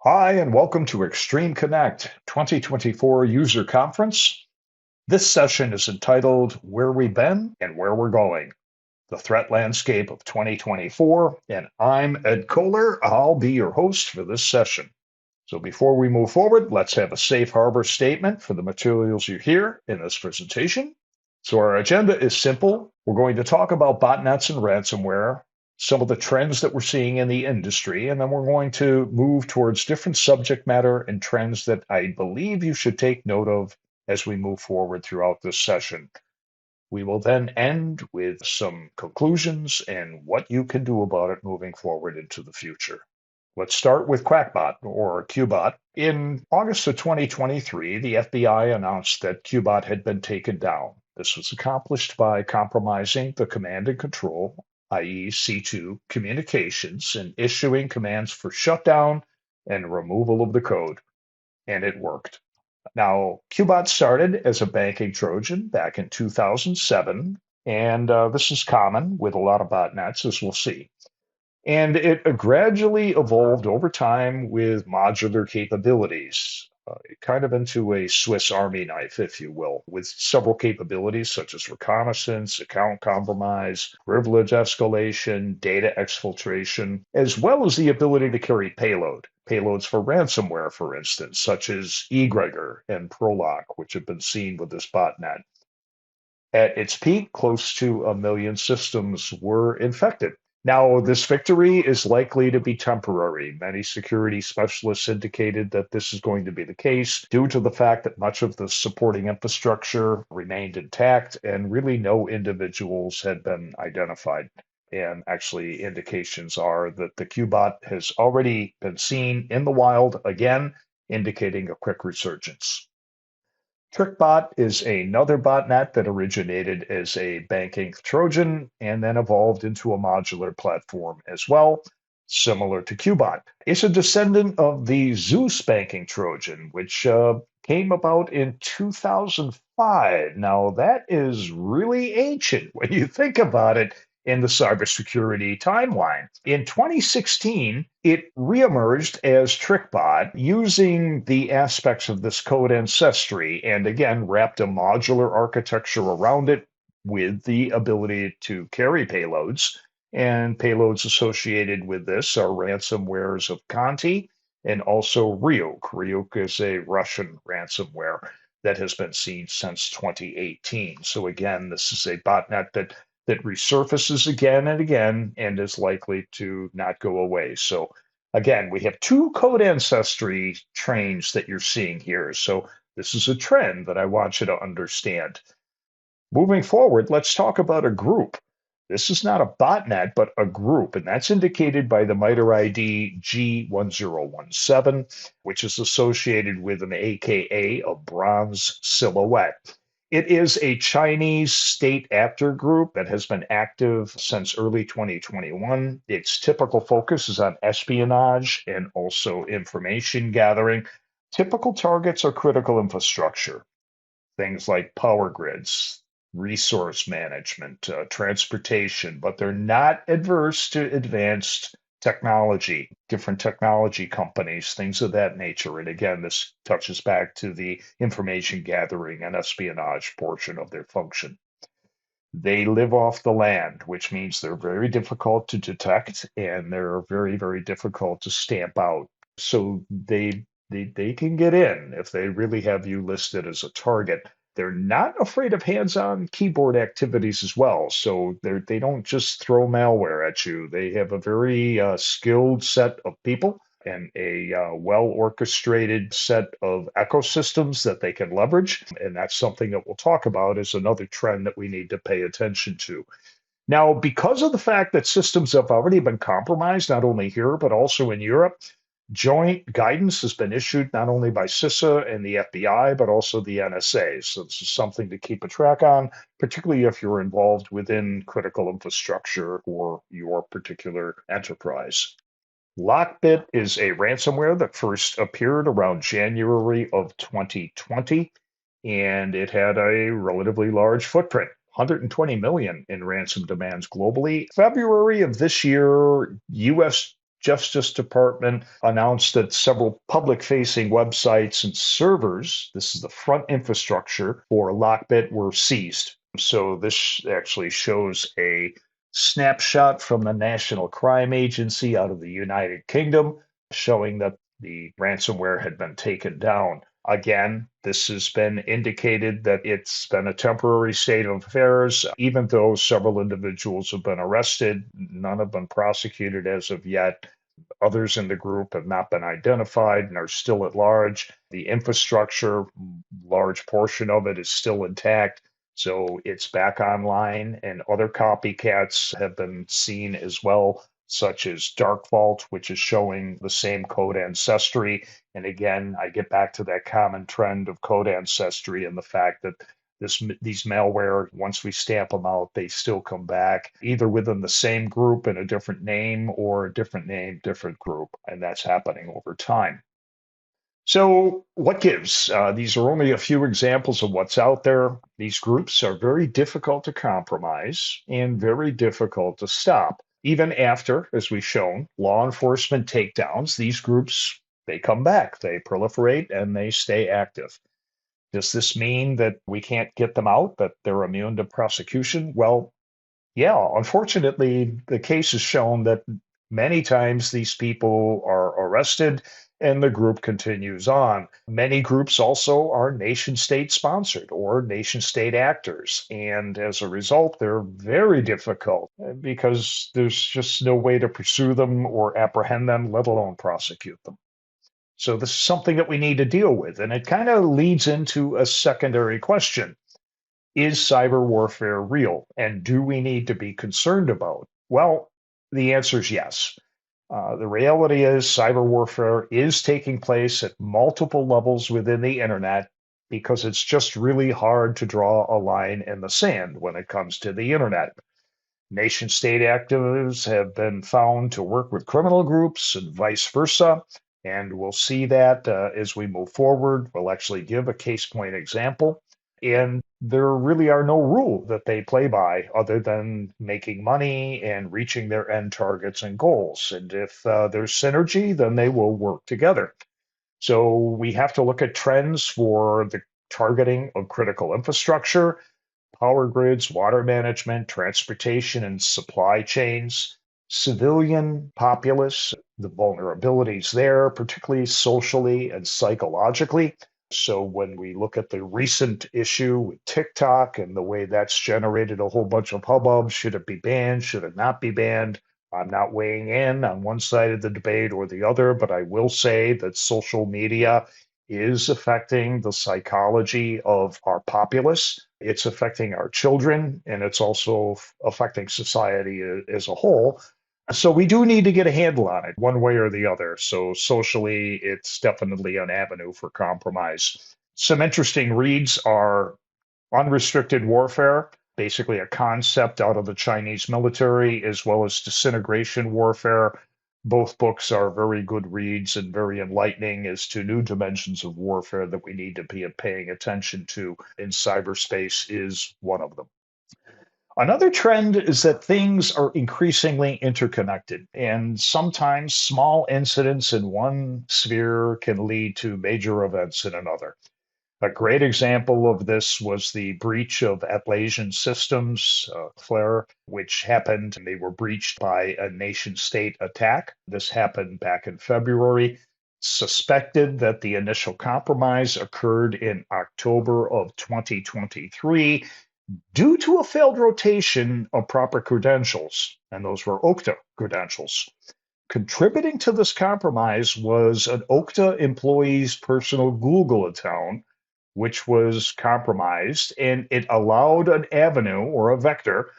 Hi, and welcome to Extreme Connect 2024 User Conference. This session is entitled Where We've Been and Where We're Going, the Threat Landscape of 2024, and I'm Ed Kohler. I'll be your host for this session. So before we move forward, let's have a safe harbor statement for the materials you hear in this presentation. So our agenda is simple. We're going to talk about botnets and ransomware, some of the trends that we're seeing in the industry, and then we're going to move towards different subject matter and trends that I believe you should take note of as we move forward throughout this session. We will then end with some conclusions and what you can do about it moving forward into the future. Let's start with Crackbot or Qbot. In August of 2023, the FBI announced that Qbot had been taken down. This was accomplished by compromising the command and control, i.e., C2 communications, and issuing commands for shutdown and removal of the code. And it worked. Now, Qbot started as a banking Trojan back in 2007, and this is common with a lot of botnets, as we'll see. And it gradually evolved over time with modular capabilities, kind of into a Swiss Army knife, if you will, with several capabilities such as reconnaissance, account compromise, privilege escalation, data exfiltration, as well as the ability to carry payloads for ransomware, for instance, such as egregor and prolock, which have been seen with this botnet. At its peak, close to 1 million systems were infected. Now, this victory is likely to be temporary. Many security specialists indicated that this is going to be the case due to the fact that much of the supporting infrastructure remained intact and really no individuals had been identified. And actually, indications are that the Qbot has already been seen in the wild again, indicating a quick resurgence. TrickBot is another botnet that originated as a banking Trojan and then evolved into a modular platform as well, similar to Qbot. It's a descendant of the Zeus banking Trojan, which came about in 2005. Now, that is really ancient when you think about it in the cybersecurity timeline. In 2016, it reemerged as TrickBot using the aspects of this code ancestry and again wrapped a modular architecture around it with the ability to carry payloads. And payloads associated with this are ransomwares of Conti and also Ryuk. Ryuk is a Russian ransomware that has been seen since 2018. So again, this is a botnet that resurfaces again and again and is likely to not go away. So again, we have two code ancestry trains that you're seeing here. So this is a trend that I want you to understand. Moving forward, let's talk about a group. This is not a botnet, but a group, and that's indicated by the MITRE ID G1017, which is associated with an AKA of bronze silhouette. It is a Chinese state actor group that has been active since early 2021. Its typical focus is on espionage and also information gathering. Typical targets are critical infrastructure, things like power grids, resource management, transportation, but they're not adverse to advanced technology, different technology companies, things of that nature. And again, this touches back to the information gathering and espionage portion of their function. They live off the land, which means they're very difficult to detect and they're very, very difficult to stamp out. So they can get in if they really have you listed as a target. They're not afraid of hands-on keyboard activities as well. So they don't just throw malware at you. They have a very skilled set of people and a well-orchestrated set of ecosystems that they can leverage. And that's something that we'll talk about as another trend that we need to pay attention to. Now, because of the fact that systems have already been compromised, not only here, but also in Europe, joint guidance has been issued not only by CISA and the FBI, but also the NSA. So this is something to keep a track on, particularly if you're involved within critical infrastructure for your particular enterprise. Lockbit is a ransomware that first appeared around January of 2020, and it had a relatively large footprint. 120 million in ransom demands globally. February of this year, US Justice Department announced that several public-facing websites and servers, this is the front infrastructure for Lockbit, were seized. So this actually shows a snapshot from the National Crime Agency out of the United Kingdom showing that the ransomware had been taken down. Again, this has been indicated that it's been a temporary state of affairs, even though several individuals have been arrested. None have been prosecuted as of yet. Others in the group have not been identified and are still at large. The infrastructure, large portion of it is still intact. So it's back online, and other copycats have been seen as well, such as Dark Vault, which is showing the same code ancestry. And again, I get back to that common trend of code ancestry and the fact that these malware, once we stamp them out, they still come back either within the same group in a different name or a different name, different group. And that's happening over time. So, what gives? These are only a few examples of what's out there. These groups are very difficult to compromise and very difficult to stop. Even after, as we've shown, law enforcement takedowns, these groups, they come back, they proliferate, and they stay active. Does this mean that we can't get them out, that they're immune to prosecution? Well, yeah, unfortunately, the case has shown that many times these people are arrested and the group continues on. Many groups also are nation state sponsored or nation state actors. And as a result, they're very difficult because there's just no way to pursue them or apprehend them, let alone prosecute them. So this is something that we need to deal with. And it kind of leads into a secondary question. Is cyber warfare real? And do we need to be concerned about? Well, the answer is yes. The reality is cyber warfare is taking place at multiple levels within the internet because it's just really hard to draw a line in the sand when it comes to the internet. Nation state activists have been found to work with criminal groups and vice versa. And we'll see that as we move forward. We'll actually give a case point example. And there really are no rules that they play by other than making money and reaching their end targets and goals. And if there's synergy, then they will work together. So we have to look at trends for the targeting of critical infrastructure, power grids, water management, transportation, and supply chains, civilian populace, the vulnerabilities there, particularly socially and psychologically. So when we look at the recent issue with TikTok and the way that's generated a whole bunch of hubbub, should it be banned? Should it not be banned? I'm not weighing in on one side of the debate or the other, but I will say that social media is affecting the psychology of our populace. It's affecting our children, and it's also affecting society as a whole. So we do need to get a handle on it one way or the other. So socially, it's definitely an avenue for compromise. Some interesting reads are Unrestricted Warfare, basically a concept out of the Chinese military, as well as Disintegration Warfare. Both books are very good reads and very enlightening as to new dimensions of warfare that we need to be paying attention to in cyberspace is one of them. Another trend is that things are increasingly interconnected, and sometimes small incidents in one sphere can lead to major events in another. A great example of this was the breach of Atlassian Systems, Flare, which happened, and they were breached by a nation state attack. This happened back in February. Suspected that the initial compromise occurred in October of 2023 due to a failed rotation of proper credentials, and those were Okta credentials. Contributing to this compromise was an Okta employee's personal Google account, which was compromised, and it allowed an avenue or a vector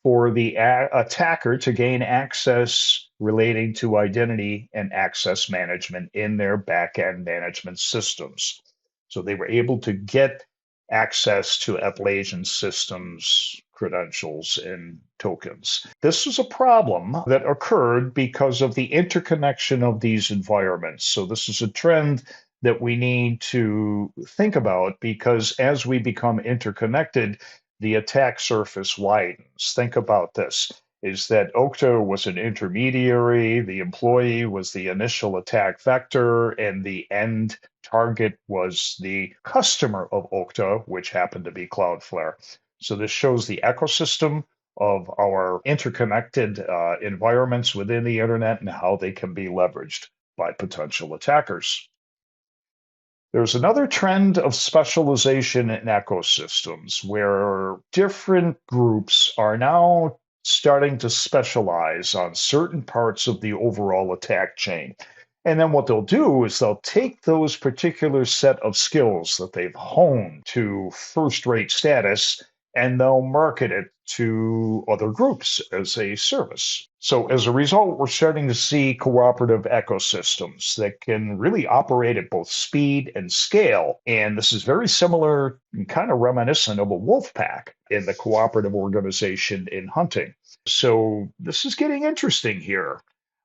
for the attacker to gain access relating to identity and access management in their backend management systems. So they were able to get access to Atlassian Systems credentials and tokens. This was a problem that occurred because of the interconnection of these environments. So this is a trend that we need to think about because as we become interconnected, the attack surface widens. Think about this. is that Okta was an intermediary, the employee was the initial attack vector, and the end target was the customer of Okta, which happened to be Cloudflare. So this shows the ecosystem of our interconnected environments within the internet and how they can be leveraged by potential attackers. There's another trend of specialization in ecosystems where different groups are now starting to specialize on certain parts of the overall attack chain. And then what they'll do is they'll take those particular set of skills that they've honed to first rate status and they'll market it to other groups as a service. So as a result, we're starting to see cooperative ecosystems that can really operate at both speed and scale. And this is very similar and kind of reminiscent of a wolf pack in the cooperative organization in hunting. So this is getting interesting here.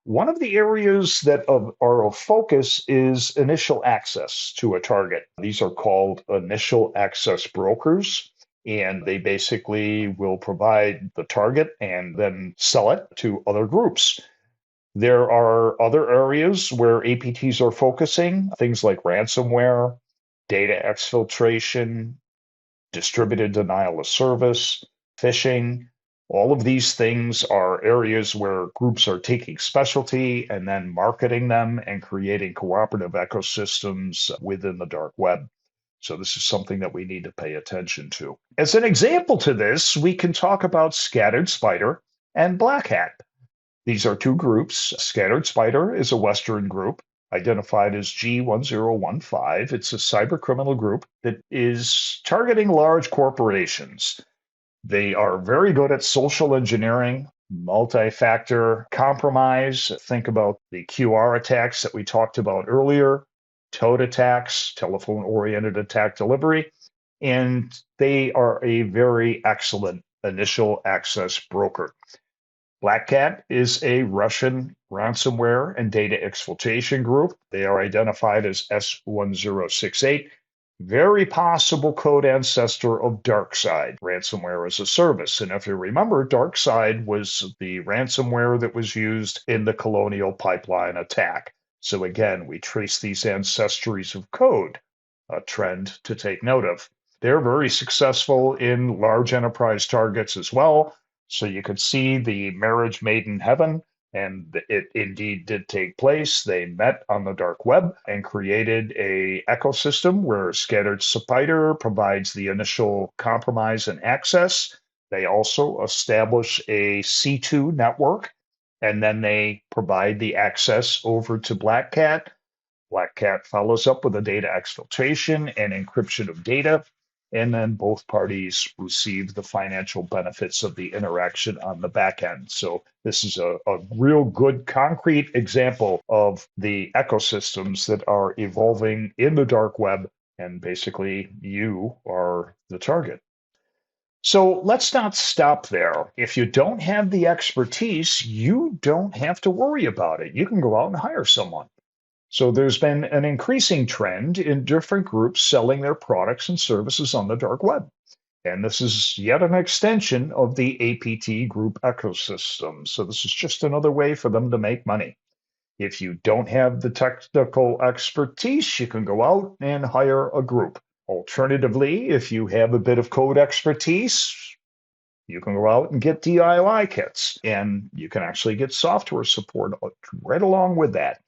One of the areas that are of focus is initial access to a target. These are called initial access brokers, and they basically will provide the target and then sell it to other groups. There are other areas where APTs are focusing, things like ransomware, data exfiltration, distributed denial of service, phishing. All of these things are areas where groups are taking specialty and then marketing them and creating cooperative ecosystems within the dark web. So this is something that we need to pay attention to. As an example to this, we can talk about Scattered Spider and Black Hat. These are two groups. Scattered Spider is a Western group identified as G1015. It's a cyber criminal group that is targeting large corporations. They are very good at social engineering, multi-factor compromise. Think about the QR attacks that we talked about earlier, toad attacks, telephone-oriented attack delivery, and they are a very excellent initial access broker. Black Cat is a Russian ransomware and data exfiltration group. They are identified as S1068, very possible code ancestor of DarkSide, ransomware as a service. And if you remember, DarkSide was the ransomware that was used in the Colonial Pipeline attack. So again, we trace these ancestries of code, a trend to take note of. They're very successful in large enterprise targets as well. So you could see the marriage made in heaven, and it indeed did take place. They met on the dark web and created a ecosystem where Scattered Spider provides the initial compromise and access. They also establish a C2 network, and then they provide the access over to Black Cat. Black Cat follows up with a data exfiltration and encryption of data, and then both parties receive the financial benefits of the interaction on the back end. So this is a real good concrete example of the ecosystems that are evolving in the dark web, and basically you are the target. So let's not stop there. If you don't have the expertise, you don't have to worry about it. You can go out and hire someone. So there's been an increasing trend in different groups selling their products and services on the dark web. And this is yet an extension of the APT group ecosystem. So this is just another way for them to make money. If you don't have the technical expertise, you can go out and hire a group. Alternatively, if you have a bit of code expertise, you can go out and get DIY kits, and you can actually get software support right along with that.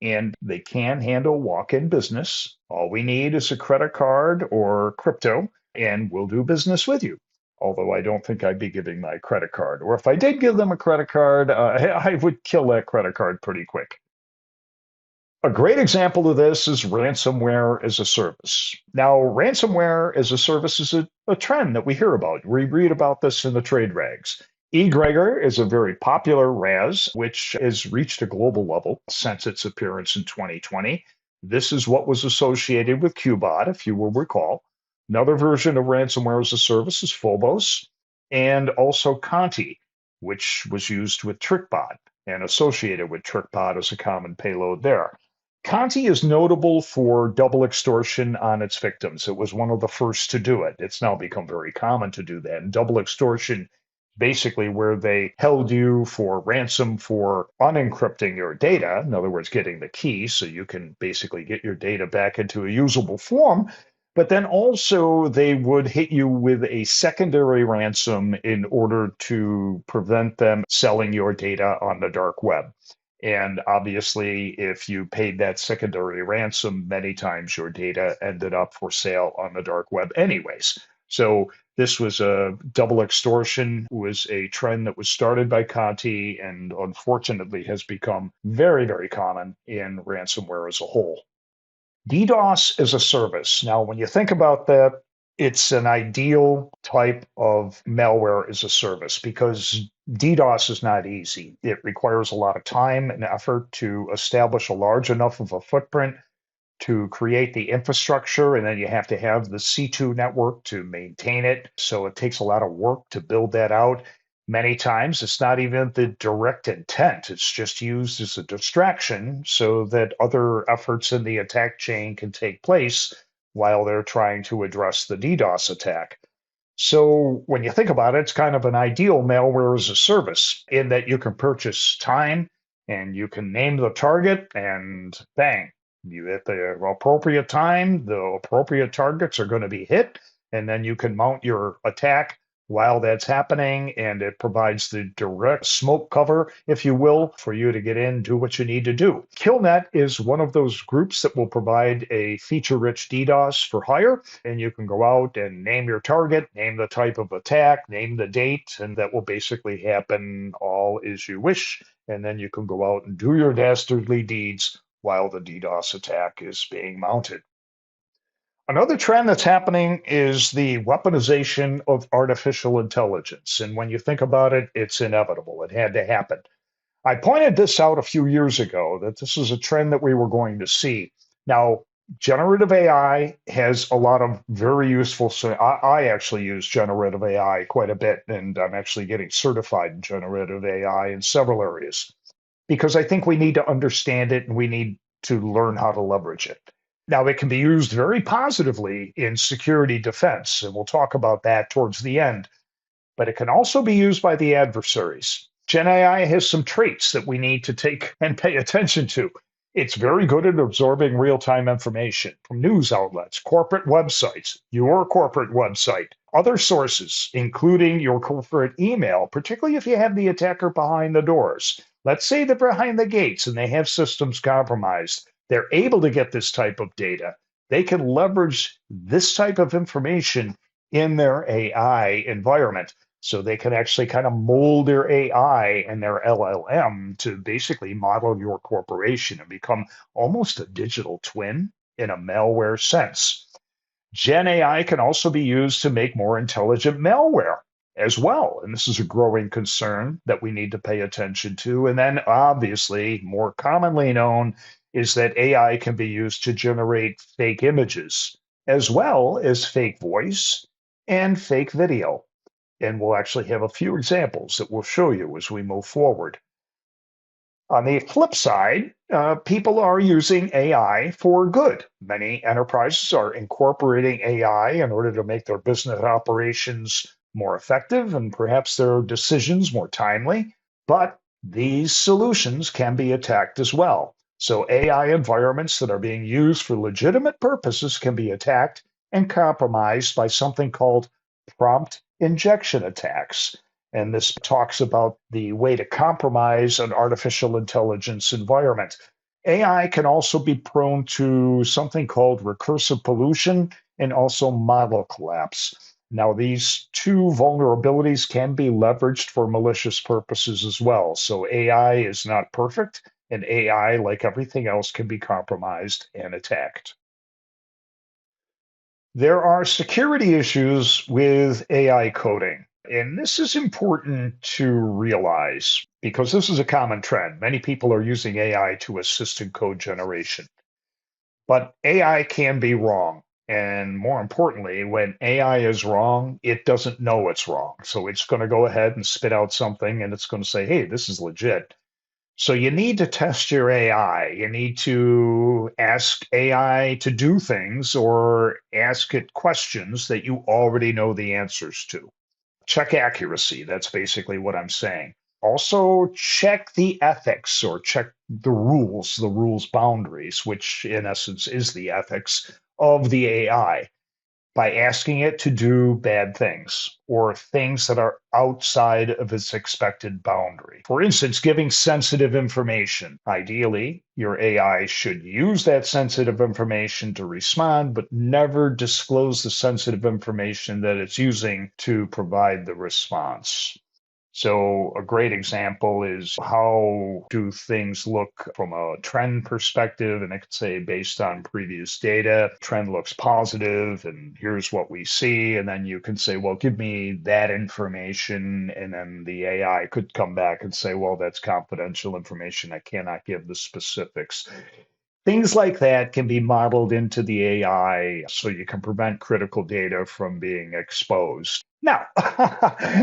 And they can handle walk-in business. All we need is a credit card or crypto, and we'll do business with you. Although I don't think I'd be giving my credit card. Or if I did give them a credit card, I would kill that credit card pretty quick. A great example of this is ransomware as a service. Now, ransomware as a service is a trend that we hear about. We read about this in the trade rags. eGregor is a very popular RAS, which has reached a global level since its appearance in 2020. This is what was associated with Qbot, if you will recall. Another version of ransomware as a service is Phobos, and also Conti, which was used with TrickBot and associated with TrickBot as a common payload there. Conti is notable for double extortion on its victims. It was one of the first to do it. It's now become very common to do that. And double extortion basically where they held you for ransom for unencrypting your data. In other words, getting the key so you can basically get your data back into a usable form. But then also they would hit you with a secondary ransom in order to prevent them selling your data on the dark web. And obviously, if you paid that secondary ransom, many times your data ended up for sale on the dark web anyways. So this was a double extortion, was a trend that was started by Conti and unfortunately has become very, very common in ransomware as a whole. DDoS is a service. Now, when you think about that, it's an ideal type of malware as a service because DDoS is not easy. It requires a lot of time and effort to establish a large enough of a footprint to create the infrastructure, and then you have to have the C2 network to maintain it. So it takes a lot of work to build that out. Many times it's not even the direct intent, it's just used as a distraction so that other efforts in the attack chain can take place while they're trying to address the DDoS attack. So when you think about it, it's kind of an ideal malware as a service in that you can purchase time and you can name the target and bang, you at the appropriate time, the appropriate targets are going to be hit, and then you can mount your attack while that's happening, and it provides the direct smoke cover, if you will, for you to get in, do what you need to do. KillNet is one of those groups that will provide a feature-rich DDoS for hire, and you can go out and name your target, name the type of attack, name the date, and that will basically happen all as you wish, and then you can go out and do your dastardly deeds while the DDoS attack is being mounted. Another trend that's happening is the weaponization of artificial intelligence. And when you think about it, it's inevitable. It had to happen. I pointed this out a few years ago that this is a trend that we were going to see. Now, generative AI has a lot of very useful. So I actually use generative AI quite a bit, and I'm actually getting certified in generative AI in several areas because I think we need to understand it and we need to learn how to leverage it. Now, it can be used very positively in security defense, and we'll talk about that towards the end, but it can also be used by the adversaries. Gen AI has some traits that we need to take and pay attention to. It's very good at absorbing real time information from news outlets, corporate websites, your corporate website, other sources, including your corporate email, particularly if you have the attacker behind the doors. Let's say they're behind the gates and they have systems compromised. They're able to get this type of data. They can leverage this type of information in their AI environment. So they can actually kind of mold their AI and their LLM to basically model your corporation and become almost a digital twin in a malware sense. Gen AI can also be used to make more intelligent malware as well. And this is a growing concern that we need to pay attention to. And then, obviously, more commonly known is that AI can be used to generate fake images as well as fake voice and fake video. And we'll actually have a few examples that we'll show you as we move forward. On the flip side, people are using AI for good. Many enterprises are incorporating AI in order to make their business operations more effective and perhaps their decisions more timely. But these solutions can be attacked as well. So AI environments that are being used for legitimate purposes can be attacked and compromised by something called prompt injection attacks. And this talks about the way to compromise an artificial intelligence environment. AI can also be prone to something called recursive pollution and also model collapse. Now, these two vulnerabilities can be leveraged for malicious purposes as well. So AI is not perfect, and AI, like everything else, can be compromised and attacked. There are security issues with AI coding. And this is important to realize because this is a common trend. Many people are using AI to assist in code generation, but AI can be wrong. And more importantly, when AI is wrong, it doesn't know it's wrong. So it's going to go ahead and spit out something and it's going to say, hey, this is legit. So you need to test your AI. You need to ask AI to do things or ask it questions that you already know the answers to. check accuracy. That's basically what I'm saying. Also, check the ethics or check the rules boundaries, which in essence is the ethics of the AI by asking it to do bad things or things that are outside of its expected boundary. For instance, giving sensitive information. Ideally, your AI should use that sensitive information to respond, but never disclose the sensitive information that it's using to provide the response. So a great example is how do things look from a trend perspective? And I could say based on previous data, trend looks positive and here's what we see. And then you can say, well, give me that information. And then the AI could come back and say, well, that's confidential information. I cannot give the specifics. Things like that can be modeled into the AI so you can prevent critical data from being exposed. Now,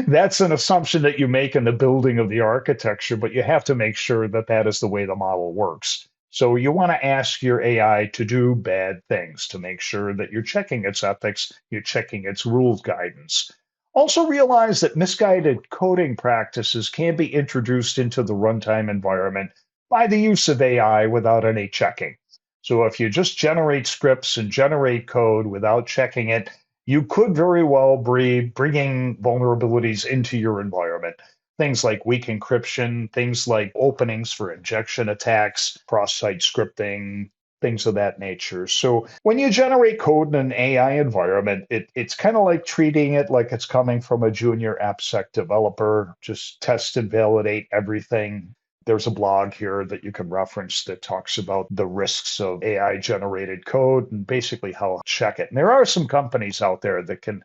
that's an assumption that you make in the building of the architecture, but you have to make sure that that is the way the model works. So you want to ask your AI to do bad things to make sure that you're checking its ethics, you're checking its rules guidance. Also realize that misguided coding practices can be introduced into the runtime environment by the use of AI without any checking. So if you just generate scripts and generate code without checking it, you could very well be bringing vulnerabilities into your environment. Things like weak encryption, things like openings for injection attacks, cross-site scripting, things of that nature. So when you generate code in an AI environment, it's kind of like treating it like it's coming from a junior AppSec developer. Just test and validate everything. There's a blog here that you can reference that talks about the risks of AI generated code and basically how to check it. And there are some companies out there that can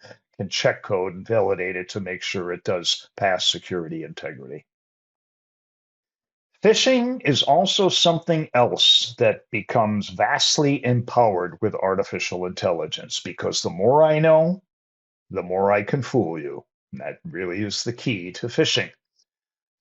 check code and validate it to make sure it does pass security integrity. Phishing is also something else that becomes vastly empowered with artificial intelligence because the more I know, the more I can fool you. And that really is the key to phishing.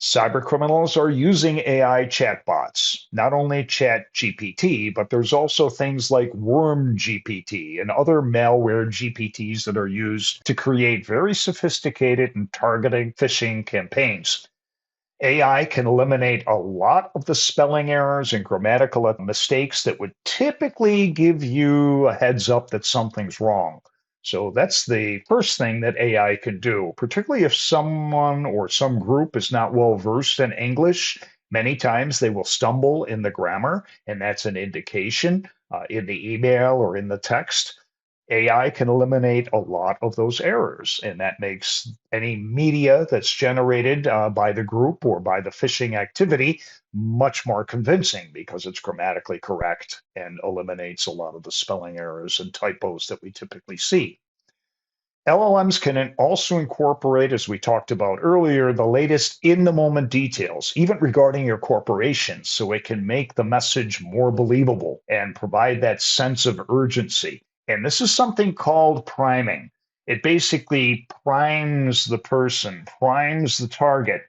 Cybercriminals are using AI chatbots, not only Chat GPT, but there's also things like Worm GPT and other malware GPTs that are used to create very sophisticated and targeted phishing campaigns. AI can eliminate a lot of the spelling errors and grammatical mistakes that would typically give you a heads up that something's wrong. So that's the first thing that AI can do, particularly if someone or some group is not well versed in English. Many times they will stumble in the grammar, and that's an indication in the email or in the text. AI can eliminate a lot of those errors, and that makes any media that's generated by the group or by the phishing activity much more convincing because it's grammatically correct and eliminates a lot of the spelling errors and typos that we typically see. LLMs can also incorporate, as we talked about earlier, the latest in the moment details, even regarding your corporation, so it can make the message more believable and provide that sense of urgency. And this is something called priming. It basically primes the person, primes the target,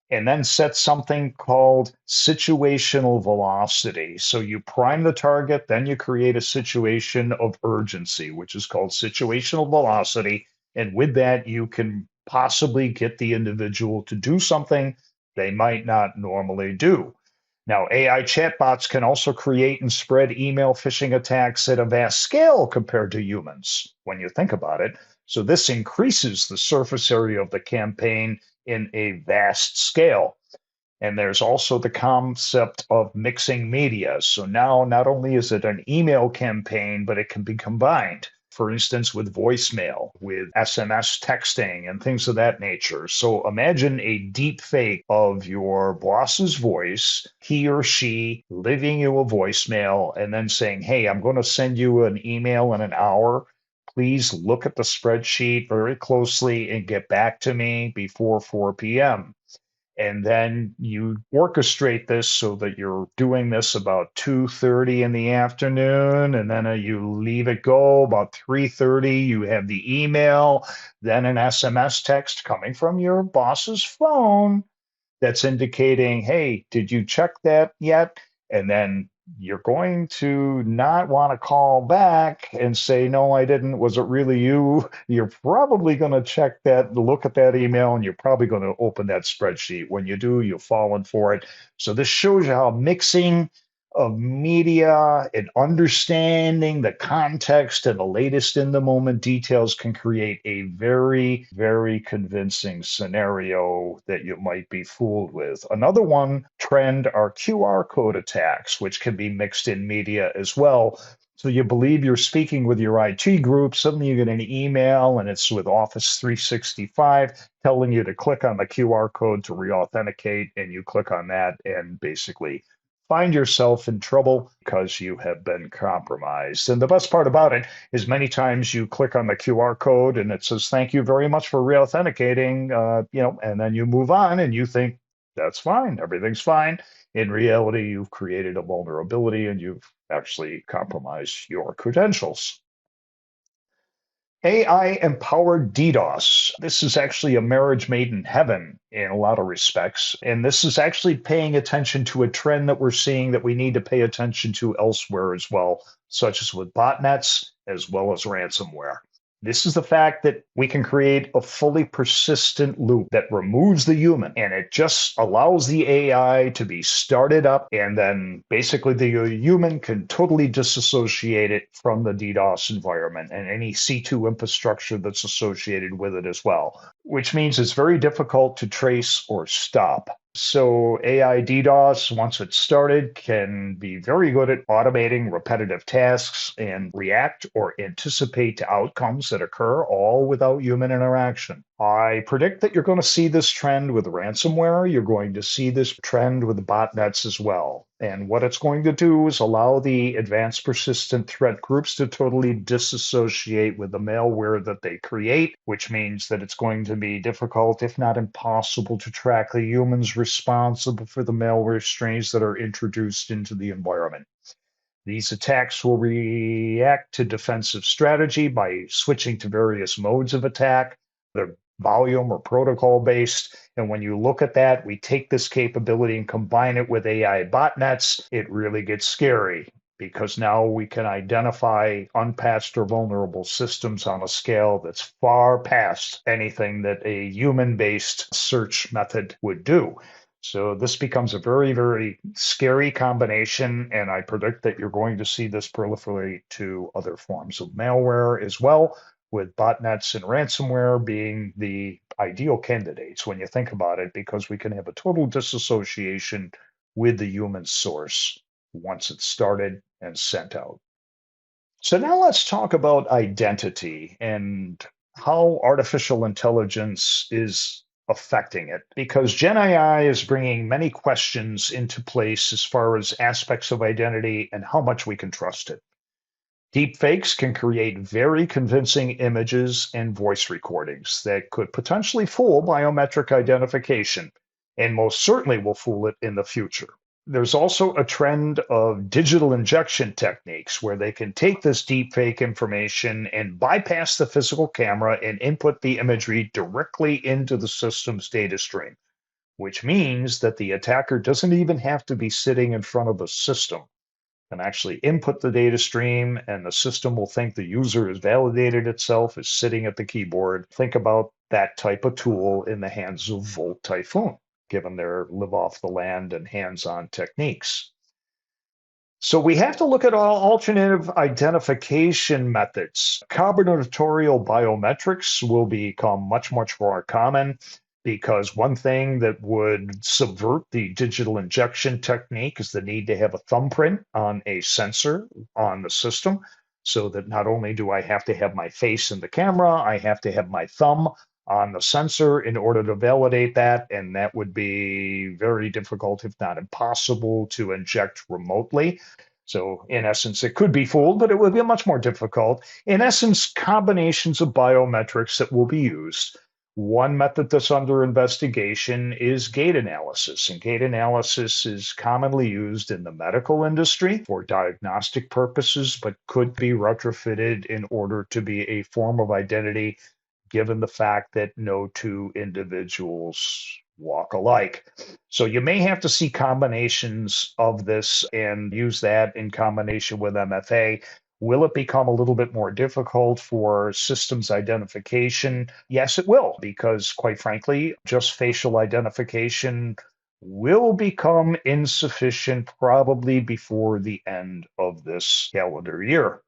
and then sets something called situational velocity. So you prime the target, then you create a situation of urgency, which is called situational velocity. And with that, you can possibly get the individual to do something they might not normally do. Now, AI chatbots can also create and spread email phishing attacks at a vast scale compared to humans, when you think about it. So, this increases the surface area of the campaign in a vast scale. And there's also the concept of mixing media. So now not only is it an email campaign, but it can be combined, for instance, with voicemail, with SMS texting, and things of that nature. So imagine a deep fake of your boss's voice, he or she leaving you a voicemail and then saying, hey, I'm going to send you an email in an hour. Please look at the spreadsheet very closely and get back to me before 4 p.m. And then you orchestrate this so that you're doing this about 2:30 in the afternoon, and then you leave it go about 3:30. You have the email, then an SMS text coming from your boss's phone that's indicating, hey, did you check that yet? And then you're going to not want to call back and say, no, I didn't. Was it really you? You're probably going to check that, look at that email, and you're probably going to open that spreadsheet. When you do, you've fallen for it. So this shows you how mixing of media and understanding the context and the latest in the moment details can create a very, very convincing scenario that you might be fooled with. Another one trend are QR code attacks, which can be mixed in media as well. So you believe you're speaking with your IT group, suddenly you get an email and it's with Office 365 telling you to click on the QR code to re-authenticate, and you click on that and basically find yourself in trouble because you have been compromised. And the best part about it is many times you click on the QR code and it says, thank you very much for re-authenticating, and then you move on and you think that's fine, everything's fine. In reality, you've created a vulnerability and you've actually compromised your credentials. AI-empowered DDoS. This is actually a marriage made in heaven in a lot of respects. And this is actually paying attention to a trend that we're seeing that we need to pay attention to elsewhere as well, such as with botnets as well as ransomware. This is the fact that we can create a fully persistent loop that removes the human and it just allows the AI to be started up. And then basically the human can totally disassociate it from the DDoS environment and any C2 infrastructure that's associated with it as well, which means it's very difficult to trace or stop. So AI DDoS, once it's started, can be very good at automating repetitive tasks and react or anticipate outcomes that occur all without human interaction. I predict that you're going to see this trend with ransomware. You're going to see this trend with botnets as well. And what it's going to do is allow the advanced persistent threat groups to totally disassociate with the malware that they create, which means that it's going to be difficult, if not impossible, to track the humans responsible for the malware strains that are introduced into the environment. These attacks will react to defensive strategy by switching to various modes of attack. They're volume or protocol based. And when you look at that, we take this capability and combine it with AI botnets, it really gets scary because now we can identify unpatched or vulnerable systems on a scale that's far past anything that a human based search method would do. So this becomes a very, very scary combination, and I predict that you're going to see this proliferate to other forms of malware as well, with botnets and ransomware being the ideal candidates when you think about it, because we can have a total disassociation with the human source once it's started and sent out. So now let's talk about identity and how artificial intelligence is affecting it. Because Gen AI is bringing many questions into place as far as aspects of identity and how much we can trust it. Deepfakes can create very convincing images and voice recordings that could potentially fool biometric identification, and most certainly will fool it in the future. There's also a trend of digital injection techniques where they can take this deepfake information and bypass the physical camera and input the imagery directly into the system's data stream, which means that the attacker doesn't even have to be sitting in front of the system and actually input the data stream, and the system will think the user has validated itself as sitting at the keyboard. Think about that type of tool in the hands of Volt Typhoon, given their live off the land and hands-on techniques. So we have to look at all alternative identification methods. Combinatorial biometrics will become much, much more common because one thing that would subvert the digital injection technique is the need to have a thumbprint on a sensor on the system. So that not only do I have to have my face in the camera, I have to have my thumb on the sensor in order to validate that. And that would be very difficult, if not impossible, to inject remotely. So, in essence, it could be fooled, but it would be much more difficult. In essence, combinations of biometrics that will be used. One method that's under investigation is gait analysis. And gait analysis is commonly used in the medical industry for diagnostic purposes, but could be retrofitted in order to be a form of identity, given the fact that no two individuals walk alike. So you may have to see combinations of this and use that in combination with MFA. Will it become a little bit more difficult for systems identification? Yes, it will, because quite frankly, just facial identification will become insufficient probably before the end of this calendar year.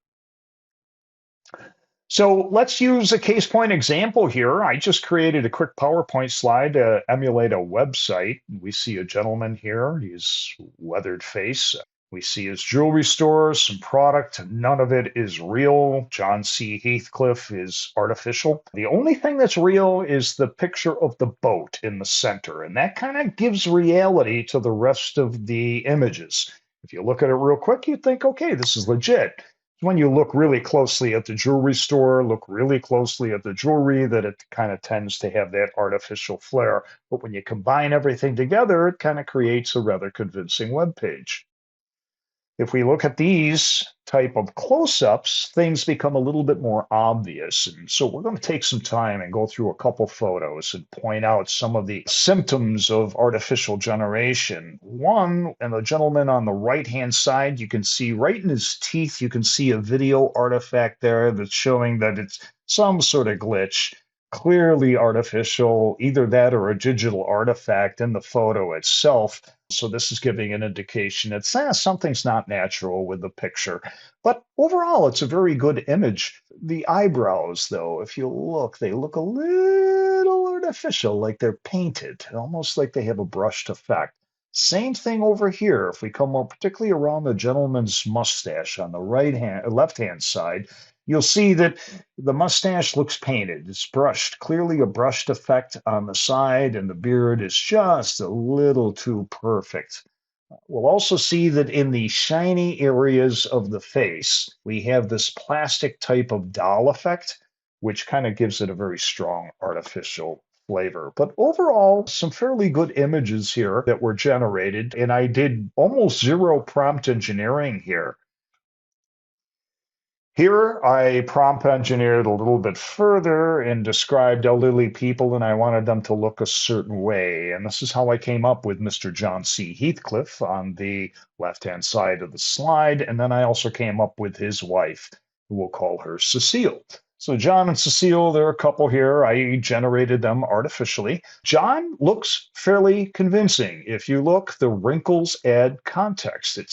So let's use a case point example here. I just created a quick PowerPoint slide to emulate a website. We see a gentleman here, his weathered face. We see his jewelry store, some product. None of it is real. John C. Heathcliff is artificial. The only thing that's real is the picture of the boat in the center, and that kind of gives reality to the rest of the images. If you look at it real quick, you think, okay, this is legit. When you look really closely at the jewelry store, look really closely at the jewelry, that it kind of tends to have that artificial flair. But when you combine everything together, it kind of creates a rather convincing web page. If we look at these type of close-ups, things become a little bit more obvious. And so we're going to take some time and go through a couple photos and point out some of the symptoms of artificial generation. One, and the gentleman on the right-hand side, you can see right in his teeth, you can see a video artifact there that's showing that it's some sort of glitch. Clearly artificial, either that or a digital artifact in the photo itself. So this is giving an indication that something's not natural with the picture. But overall, it's a very good image. The eyebrows, though, if you look, they look a little artificial, like they're painted, almost like they have a brushed effect. Same thing over here. If we come more particularly around the gentleman's mustache on the left-hand side, you'll see that the mustache looks painted. It's brushed, clearly a brushed effect on the side, and the beard is just a little too perfect. We'll also see that in the shiny areas of the face, we have this plastic type of doll effect, which kind of gives it a very strong artificial flavor. But overall, some fairly good images here that were generated, and I did almost zero prompt engineering here. Here, I prompt engineered a little bit further and described elderly people, and I wanted them to look a certain way. And this is how I came up with Mr. John C. Heathcliff on the left-hand side of the slide. And then I also came up with his wife, who we'll call her Cecile. So John and Cecile, they're a couple here. I generated them artificially. John looks fairly convincing. If you look, the wrinkles add context. It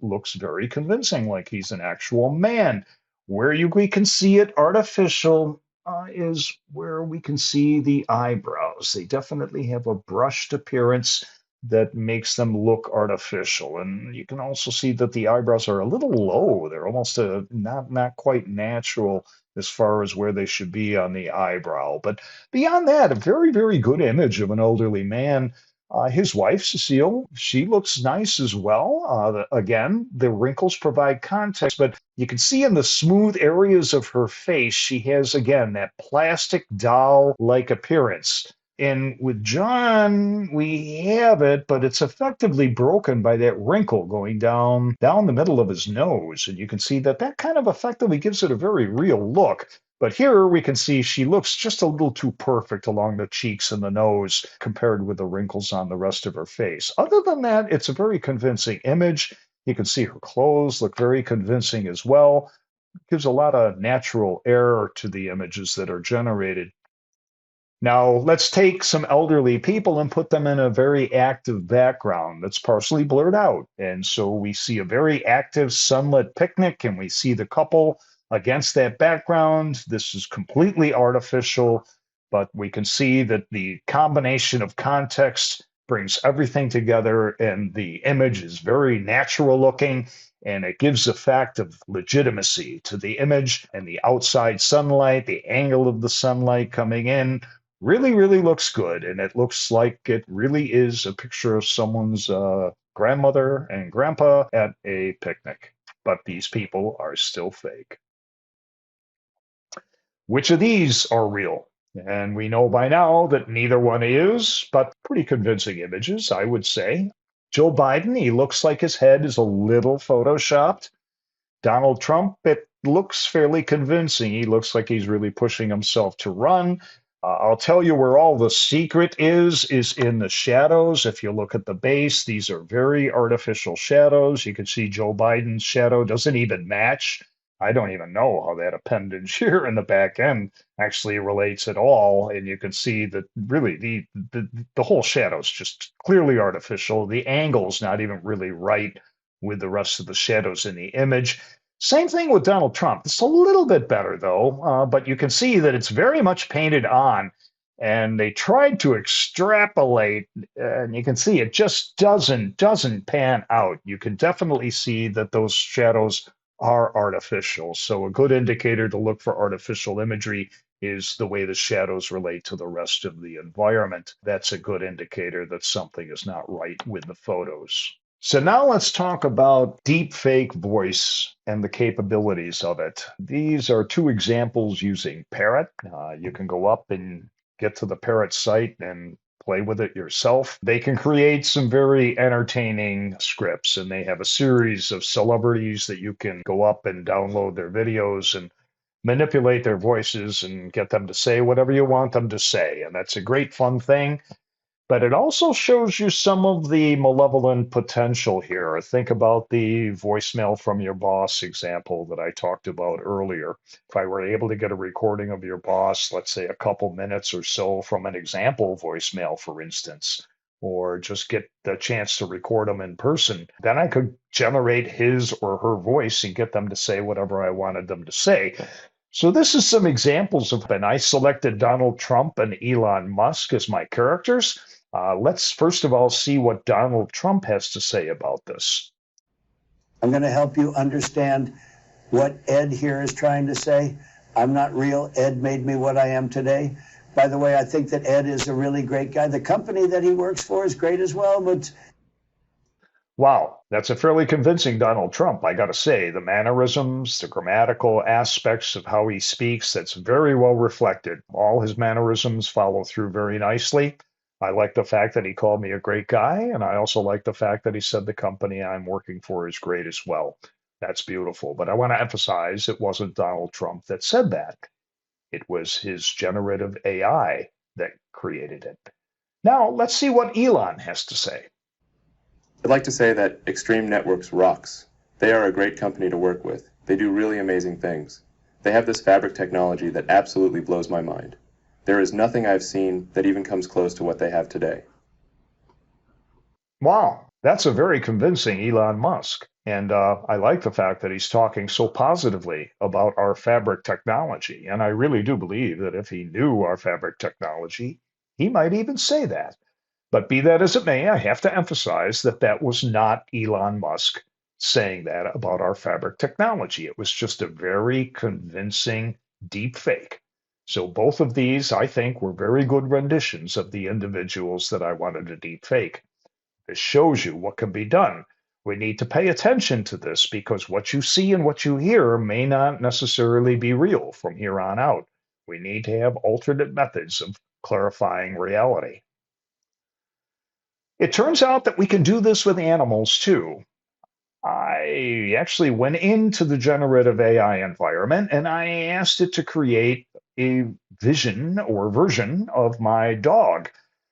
looks very convincing, like he's an actual man. We can see it artificial is where we can see the eyebrows. They definitely have a brushed appearance that makes them look artificial. And you can also see that the eyebrows are a little low. They're almost not quite natural as far as where they should be on the eyebrow. But beyond that, a very, very good image of an elderly man. His wife, Cecile, she looks nice as well. Again, the wrinkles provide context, but you can see in the smooth areas of her face, she has, again, that plastic doll-like appearance. And with John, we have it, but it's effectively broken by that wrinkle going down the middle of his nose. And you can see that that kind of effectively gives it a very real look. But here we can see she looks just a little too perfect along the cheeks and the nose compared with the wrinkles on the rest of her face. Other than that, it's a very convincing image. You can see her clothes look very convincing as well. It gives a lot of natural air to the images that are generated. Now, let's take some elderly people and put them in a very active background that's partially blurred out. And so we see a very active sunlit picnic, and we see the couple against that background. This is completely artificial, but we can see that the combination of context brings everything together, and the image is very natural looking, and it gives a fact of legitimacy to the image and the outside sunlight, the angle of the sunlight coming in really, really looks good. And it looks like it really is a picture of someone's grandmother and grandpa at a picnic. But these people are still fake. Which of these are real? And we know by now that neither one is, but pretty convincing images, I would say. Joe Biden, he looks like his head is a little photoshopped. Donald Trump, it looks fairly convincing. He looks like he's really pushing himself to run. I'll tell you where all the secret is in the shadows. If you look at the base, these are very artificial shadows. You can see Joe Biden's shadow doesn't even match. I don't even know how that appendage here in the back end actually relates at all. And you can see that really the whole shadow is just clearly artificial. The angle's not even really right with the rest of the shadows in the image. Same thing with Donald Trump. It's a little bit better though, but you can see that it's very much painted on, and they tried to extrapolate, and you can see it just doesn't pan out. You can definitely see that those shadows are artificial. So a good indicator to look for artificial imagery is the way the shadows relate to the rest of the environment. That's a good indicator that something is not right with the photos. So now let's talk about deep fake voice and the capabilities of it. These are two examples using Parrot. You can go up and get to the Parrot site and play with it yourself. They can create some very entertaining scripts, and they have a series of celebrities that you can go up and download their videos and manipulate their voices and get them to say whatever you want them to say. And that's a great fun thing. But it also shows you some of the malevolent potential here. Think about the voicemail from your boss example that I talked about earlier. If I were able to get a recording of your boss, let's say a couple minutes or so from an example voicemail, for instance, or just get the chance to record them in person, then I could generate his or her voice and get them to say whatever I wanted them to say. So this is some examples of, and I selected Donald Trump and Elon Musk as my characters. Let's first of all see what Donald Trump has to say about this. I'm going to help you understand what Ed here is trying to say. I'm not real. Ed made me what I am today. By the way, I think that Ed is a really great guy. The company that he works for is great as well, but wow, that's a fairly convincing Donald Trump, I got to say. The mannerisms, the grammatical aspects of how he speaks, that's very well reflected. All his mannerisms follow through very nicely. I like the fact that he called me a great guy, and I also like the fact that he said the company I'm working for is great as well. That's beautiful. But I want to emphasize it wasn't Donald Trump that said that. It was his generative AI that created it. Now, let's see what Elon has to say. I'd like to say that Extreme Networks rocks. They are a great company to work with. They do really amazing things. They have this fabric technology that absolutely blows my mind. There is nothing I've seen that even comes close to what they have today. Wow, that's a very convincing Elon Musk. And I like the fact that he's talking so positively about our fabric technology. And I really do believe that if he knew our fabric technology, he might even say that. But be that as it may, I have to emphasize that that was not Elon Musk saying that about our fabric technology. It was just a very convincing deep fake. So both of these, I think, were very good renditions of the individuals that I wanted to deep fake. This shows you what can be done. We need to pay attention to this because what you see and what you hear may not necessarily be real from here on out. We need to have alternate methods of clarifying reality. It turns out that we can do this with animals too. I actually went into the generative AI environment and I asked it to create a vision or version of my dog.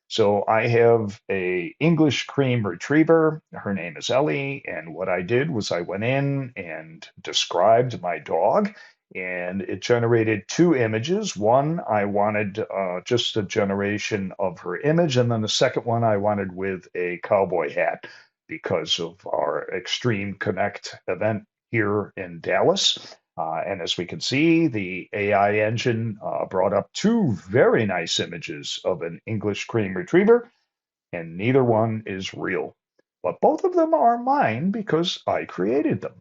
So I have a English cream retriever. Her name is Ellie. And what I did was I went in and described my dog, and it generated two images. One, I wanted just a generation of her image. And then the second one I wanted with a cowboy hat because of our Extreme Connect event here in Dallas. And as we can see, the AI engine brought up two very nice images of an English cream retriever, and neither one is real. But both of them are mine because I created them.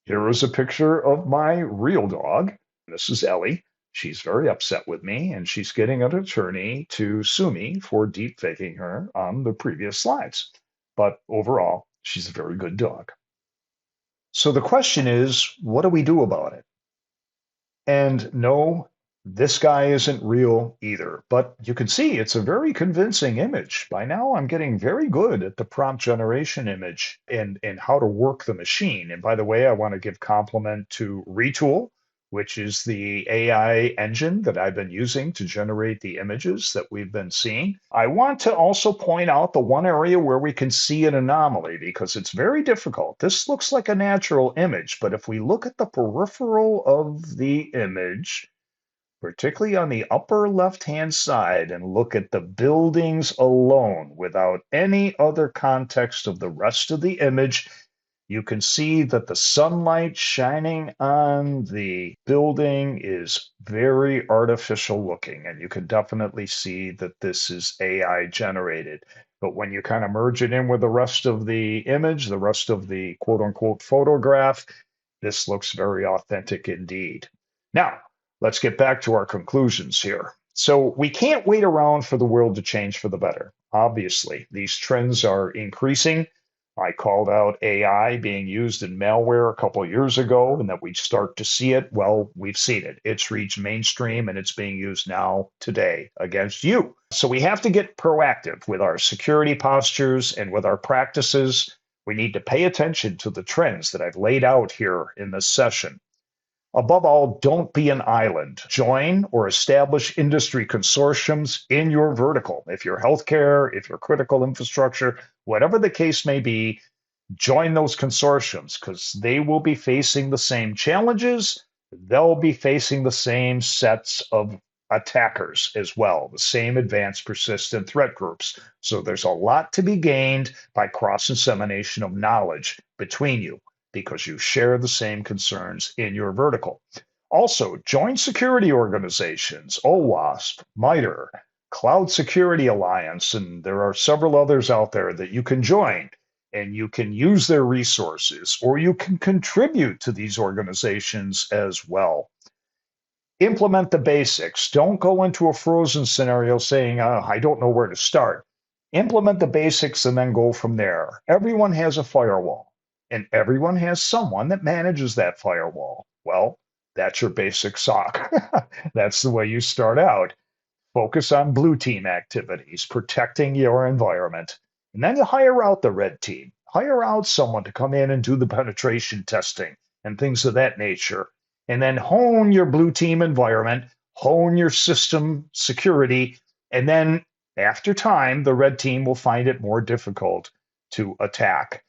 Here is a picture of my real dog. This is Ellie. She's very upset with me, and she's getting an attorney to sue me for deep faking her on the previous slides. But overall, she's a very good dog. So the question is, what do we do about it? And no, this guy isn't real either. But you can see it's a very convincing image. By now, I'm getting very good at the prompt generation image and how to work the machine. And by the way, I want to give compliment to Retool, which is the AI engine that I've been using to generate the images that we've been seeing. I want to also point out the one area where we can see an anomaly because it's very difficult. This looks like a natural image, but if we look at the peripheral of the image, particularly on the upper left-hand side, and look at the buildings alone without any other context of the rest of the image, you can see that the sunlight shining on the building is very artificial looking, and you can definitely see that this is AI generated. But when you kind of merge it in with the rest of the image, the rest of the quote unquote photograph, this looks very authentic indeed. Now, let's get back to our conclusions here. So we can't wait around for the world to change for the better. Obviously, these trends are increasing. I called out AI being used in malware a couple of years ago and that we'd start to see it. Well, we've seen it. It's reached mainstream and it's being used now today against you. So we have to get proactive with our security postures and with our practices. We need to pay attention to the trends that I've laid out here in this session. Above all, don't be an island. Join or establish industry consortiums in your vertical. If you're healthcare, if you're critical infrastructure, whatever the case may be, join those consortiums because they will be facing the same challenges. They'll be facing the same sets of attackers as well, the same advanced persistent threat groups. So there's a lot to be gained by cross-insemination of knowledge between you, because you share the same concerns in your vertical. Also, join security organizations, OWASP, MITRE, Cloud Security Alliance, and there are several others out there that you can join, and you can use their resources, or you can contribute to these organizations as well. Implement the basics. Don't go into a frozen scenario saying, I don't know where to start. Implement the basics and then go from there. Everyone has a firewall. And everyone has someone that manages that firewall. Well, that's your basic SOC. That's the way you start out. Focus on blue team activities, protecting your environment. And then you hire out the red team. Hire out someone to come in and do the penetration testing and things of that nature. And then hone your blue team environment, hone your system security. And then after time, the red team will find it more difficult to attack.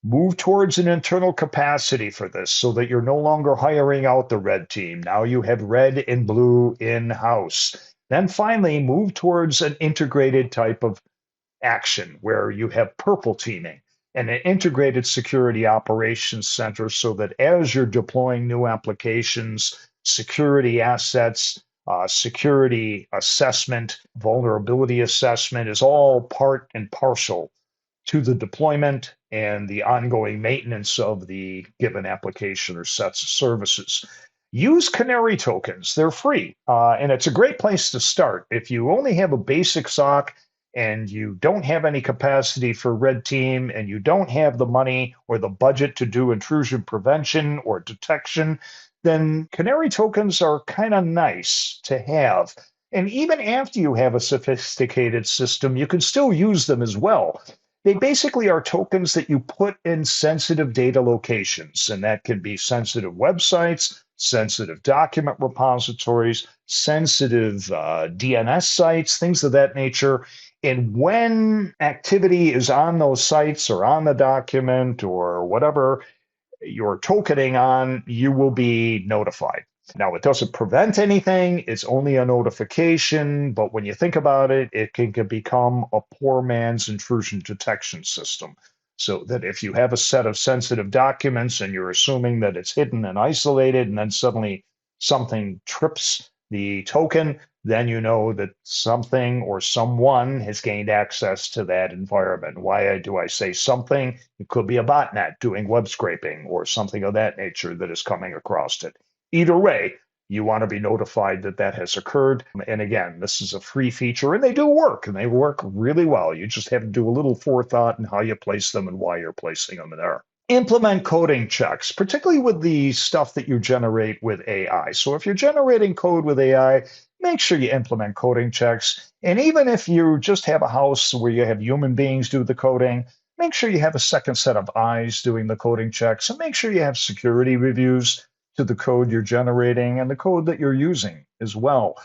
Move towards an internal capacity for this so that you're no longer hiring out the red team. Now you have red and blue in-house. Then finally, move towards an integrated type of action where you have purple teaming and an integrated security operations center so that as you're deploying new applications, security assets, security assessment, vulnerability assessment is all part and parcel to the deployment and the ongoing maintenance of the given application or sets of services. Use canary tokens. They're free, and it's a great place to start. If you only have a basic SOC and you don't have any capacity for red team and you don't have the money or the budget to do intrusion prevention or detection, then canary tokens are kind of nice to have. And even after you have a sophisticated system, you can still use them as well. They basically are tokens that you put in sensitive data locations, and that can be sensitive websites, sensitive document repositories, sensitive DNS sites, things of that nature. And when activity is on those sites or on the document or whatever you're tokening on, you will be notified. Now, it doesn't prevent anything. It's only a notification. But when you think about it, it can become a poor man's intrusion detection system. So that if you have a set of sensitive documents and you're assuming that it's hidden and isolated, and then suddenly something trips the token, then you know that something or someone has gained access to that environment. Why do I say something? It could be a botnet doing web scraping or something of that nature that is coming across it. Either way, you want to be notified that that has occurred. And again, this is a free feature, and they do work, and they work really well. You just have to do a little forethought in how you place them and why you're placing them there. Implement coding checks, particularly with the stuff that you generate with AI. So if you're generating code with AI, make sure you implement coding checks. And even if you just have a house where you have human beings do the coding, make sure you have a second set of eyes doing the coding checks, and make sure you have security reviews. to the code you're generating and the code that you're using as well.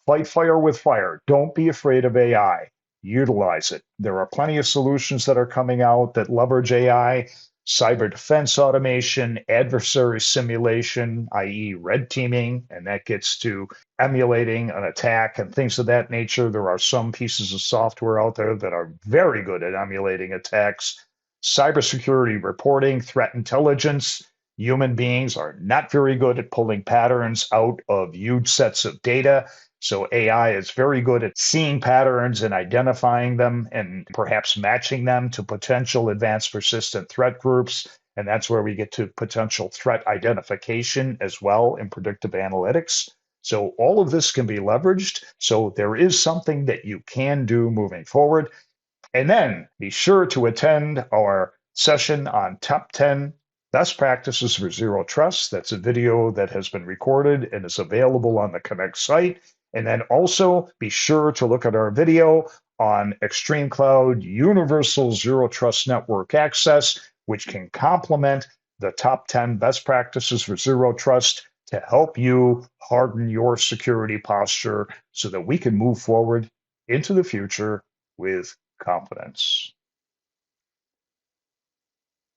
Fight fire with fire. Don't be afraid of AI. Utilize it. There are plenty of solutions that are coming out that leverage AI, cyber defense automation, adversary simulation, i.e., red teaming, and that gets to emulating an attack and things of that nature. There are some pieces of software out there that are very good at emulating attacks. Cybersecurity reporting, threat intelligence. Human beings are not very good at pulling patterns out of huge sets of data. So AI is very good at seeing patterns and identifying them and perhaps matching them to potential advanced persistent threat groups. And that's where we get to potential threat identification as well in predictive analytics. So all of this can be leveraged. So there is something that you can do moving forward. And then be sure to attend our session on top 10 best practices for zero trust. That's a video that has been recorded and is available on the Connect site. And then also be sure to look at our video on Extreme Cloud Universal Zero Trust Network Access, which can complement the top 10 best practices for zero trust to help you harden your security posture so that we can move forward into the future with confidence.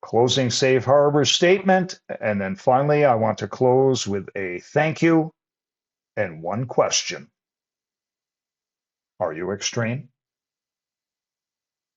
Closing safe harbor statement. And then finally, I want to close with a thank you and one question. Are you extreme?